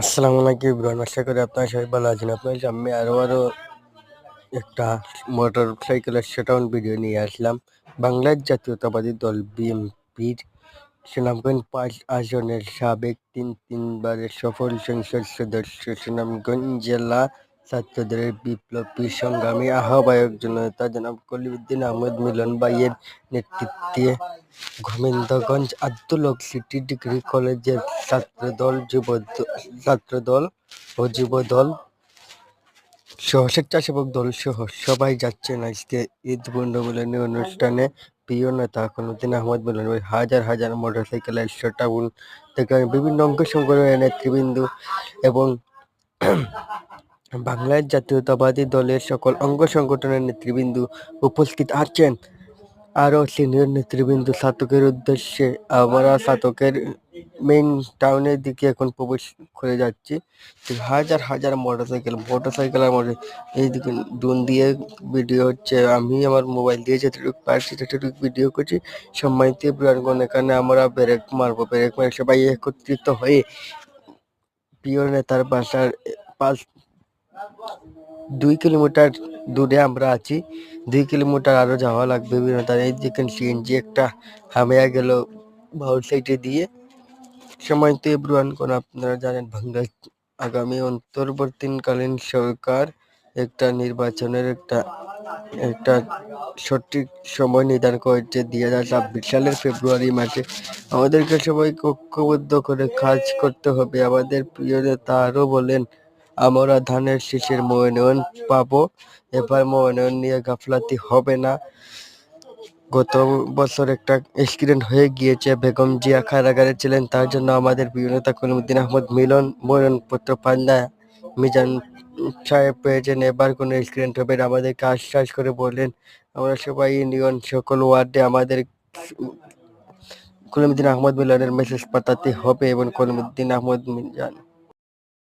আসসালামু আলাইকুম ইব্রাহিম, আশা করি আপনারা সবাই ভালো আছেন। আপনার সামনে আরো একটা মোটর সাইকেলের শোডাউন ভিডিও নিয়ে আসলাম। বাংলার জাতীয়তাবাদী দল বিএনপির সুনামগঞ্জ ৫ আসনের সাবেক তিনবারের সফল সংসদ সদস্য, সুনামগঞ্জ জেলা ছাত্রদলের বিপ্লবী সংগ্রামী আহ্বায়ক জননেতা জনাব কলিমুদ্দিন আহমদ মিলন ভাইয়ের নেতৃত্বে গোবিন্দগঞ্জ আব্দুল হক সিটি ডিগ্রি কলেজের ছাত্রদল ও যুবদল সহ স্বেচ্ছাসেবক দল সহ সবাই যাচ্ছেন আজকে ঈদ বন্ধুমিলনী অনুষ্ঠানে। প্রিয় নেতা কলিমুদ্দিন আহমদ মিলন ভাই হাজার হাজার মোটরসাইকেলের শোডাউন থেকে বিভিন্ন অঙ্গ সংগঠনের নেতৃবৃন্দ এবং বাংলার জাতীয়তাবাদী দলের সকল অঙ্গ সংগঠনের নেতৃবৃন্দ উপস্থিত আছেন। আরও সিনিয়র নেতৃবৃন্দ ছাতকের উদ্দেশ্যে আমরা ছাতকের মেইন টাউনের দিকে এখন প্রবেশ করে যাচ্ছি। হাজার হাজার মোটরসাইকেলের মধ্যে এইদিকে ড্রোন দিয়ে ভিডিও হচ্ছে। আমি আমার মোবাইল দিয়ে যতটুকু পারছি ততটুকু ভিডিও করছি। সম্মানিত প্রাণগণ, এখানে আমরা ব্রেক মারে সবাই একত্রিত হয়ে প্রিয় নেতার বাসার 2 কিলোমিটার দূরে আমরা আছি। 2 কিলোমিটার আরো যাওয়া লাগবে। তার এই দেখেন সিএনজি একটা হামিয়া গেল বাউল সাইডে দিয়ে। সম্মানিত এভরিওয়ান, আপনারা জানেন বাংলার আগামী অন্তর্বর্তীকালীন সরকার একটা নির্বাচনের একটা সঠিক সময় নির্ধারণ করেছে 2026 সালের ফেব্রুয়ারি মাসে। আমাদেরকে সবাইকে ঐক্যবদ্ধ করে কাজ করতে হবে। আমাদের প্রিয় নেতা আরও বলেন, আমরা ধানের শীষের মনোনয়ন পাবো, এবার মনোনয়ন নিয়ে গাফলাতি হবে না। গত বছর একটা অ্যাক্সিডেন্ট হয়ে গিয়েছে, বেগম জিয়া কারাগারে ছিলেন, তার জন্য আমাদের প্রিয় নেতা কলিমুদ্দিন আহমদ মিলন মনোনয়নপত্র পান না। মিজান সাহেব পেয়েছেন, এবার কোনো অ্যাক্সিডেন্ট হবে না। আমাদেরকে আশ্বাস করে বললেন, আমরা সবাই ইউনিয়ন সকল ওয়ার্ডে আমাদের কলিমুদ্দিন আহমদ মিলনের মেসেজ পাঠাতে হবে এবং কলিমুদ্দিন আহমদ মিজান